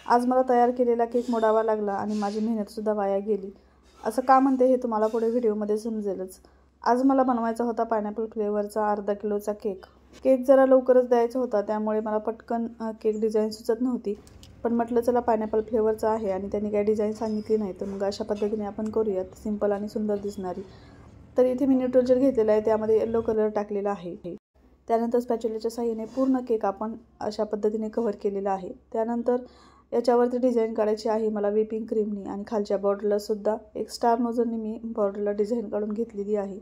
आज मला तयार केलेला केक मोडावा लागला आणि माझी मेहनतसुद्धा वाया गेली। असं का म्हणते हे तुम्हाला पुढे व्हिडिओमध्ये समजेलच। आज मला बनवायचा होता पायनॅपल फ्लेवरचा अर्धा किलोचा केक। केक जरा लवकरच द्यायचा होता, त्यामुळे मला पटकन केक डिझाईन सुचत नव्हती। पण म्हटलं चला पायनॅपल फ्लेवरचा आहे आणि त्यांनी काही डिझाईन सांगितली नाही, तर मग अशा पद्धतीने आपण करूयात, सिंपल आणि सुंदर दिसणारी। तर इथे मी न्यूट्रल जेल घेतलेला आहे, त्यामध्ये येलो कलर टाकलेला आहे। त्यानंतर स्पॅच्युलाच्या साहाय्याने पूर्ण केक आपण अशा पद्धतीने कव्हर केलेला आहे। त्यानंतर याच्यावरती डिझाईन काढायची आहे मला व्हिपिंग क्रीमनी आणि खालच्या बॉर्डरला सुद्धा एक स्टार नोझलने मी बॉर्डरला डिझाईन काढून घेतलेली आहे।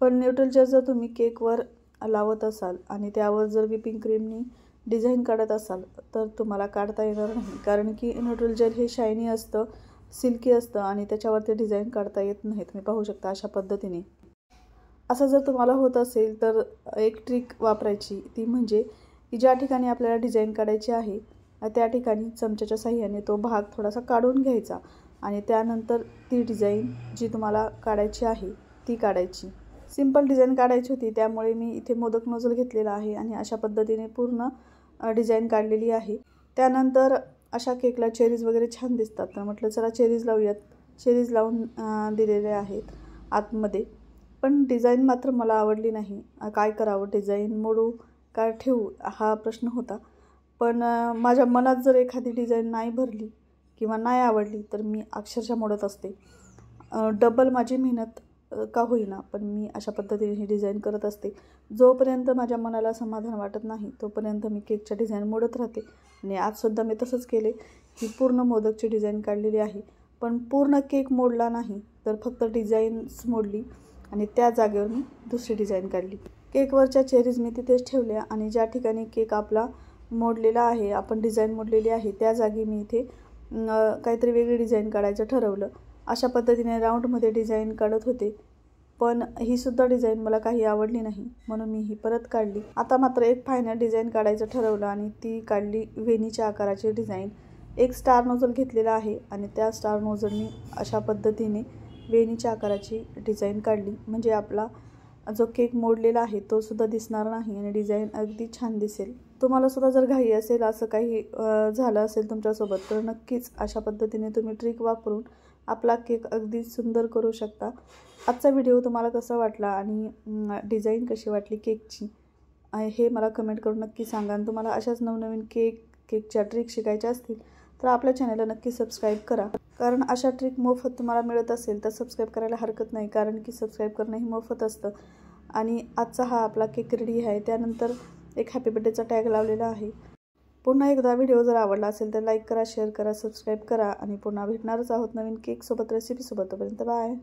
पण न्यूट्रल जेल जर तुम्ही केकवर लावत असाल आणि त्यावर जर व्हिपिंग क्रीमनी डिझाईन काढत असाल तर तुम्हाला काढता येणार नाही, कारण की न्यूट्रल जेल हे शायनी असतं, सिल्की असतं आणि त्याच्यावरती डिझाईन काढता येत नाही। तुम्ही पाहू शकता अशा पद्धतीने। असं जर तुम्हाला होत असेल तर एक ट्रिक वापरायची, ती म्हणजे की ज्या ठिकाणी आपल्याला डिझाईन काढायची आहे त्या ठिकाणी चमच्याच्या साहाय्याने तो भाग थोडासा काढून घ्यायचा आणि त्यानंतर ती डिझाईन जी तुम्हाला काढायची आहे ती काढायची। सिंपल डिझाईन काढायची होती, त्यामुळे मी इथे मोदक नोझल घेतलेला आहे आणि अशा पद्धतीने पूर्ण डिझाईन काढलेली आहे। त्यानंतर अशा केकला चेरीज वगैरे छान दिसतात, तर म्हटलं चला चेरीज लावूयात। चेरीज लावून दिलेले आहेत आतमध्ये, पण डिझाईन मात्र मला आवडली नाही। काय करावं, डिझाईन मोडू का ठेवू हा प्रश्न होता। पण माझ्या मनात जर एखादी डिझाईन नाही भरली किंवा नाही आवडली तर मी अक्षरशः मोडत असते। डबल माझी मेहनत का होईना, पण मी अशा पद्धतीने ही डिझाईन करत असते। जोपर्यंत माझ्या मनाला समाधान वाटत नाही तोपर्यंत मी केकच्या डिझाईन मोडत राहते आणि आजसुद्धा मी तसंच केले की पूर्ण मोदकची डिझाईन काढलेली आहे, पण पूर्ण केक मोडला नाही, तर फक्त डिझाईन्स मोडली आणि त्या जागेवर मी दुसरी डिझाईन काढली। केकवरच्या चेरीज मी तिथेच ठेवल्या आणि ज्या ठिकाणी केक आपला मोडलेला आहे, आपण डिझाईन मोडलेली आहे, त्या जागी मी इथे काहीतरी वेगळी डिझाईन काढायचं ठरवलं। अशा पद्धतीने राऊंडमध्ये डिझाईन काढत होते, पण ही सुद्धा डिझाईन मला काही आवडली नाही, म्हणून मी ही परत काढली। आता मात्र एक फायनल डिझाईन काढायचं ठरवलं आणि ती काढली वेणीच्या आकाराची डिझाईन। एक स्टार नोझल घेतलेला आहे आणि त्या स्टार नोझलनी अशा पद्धतीने वेणीच्या आकाराची डिझाईन काढली, म्हणजे आपला जो केक मोडलेला आहे तो सुद्धा दिसणार नाही आणि डिझाईन अगदी छान दिसेल। तुम्हाला सुद्धा जर घाई असेल, असं काही झालं असेल तुमच्यासोबत, तर नक्कीच अशा पद्धतीने तुम्ही ट्रिक वापरून आपला केक अगदी सुंदर करू शकता। आजचा व्हिडिओ तुम्हाला कसा वाटला आणि डिझाईन कशी वाटली केकची हे मला कमेंट करून नक्की सांगा। आणि तुम्हाला अशाच नवनवीन केकच्या ट्रिक शिकायच्या असतील तर आपल्या चॅनलला नक्की सबस्क्राईब करा, कारण अशा ट्रिक मोफत तुम्हाला मिळत असेल तर सबस्क्राईब करायला हरकत नाही, कारण की सबस्क्राईब करणं ही मोफत असतं। आणि आजचा हा आपला केक रेडी आहे, त्यानंतर एक हॅपी बर्थडेचा टॅग लावलेला आहे। पुन्हा एकदा व्हिडिओ जर आवडला असेल तर लाईक करा, शेअर करा, सबस्क्राईब करा आणि पुन्हा भेटणारच आहोत नवीन केकसोबत, रेसिपीसोबत। तोपर्यंत बाय।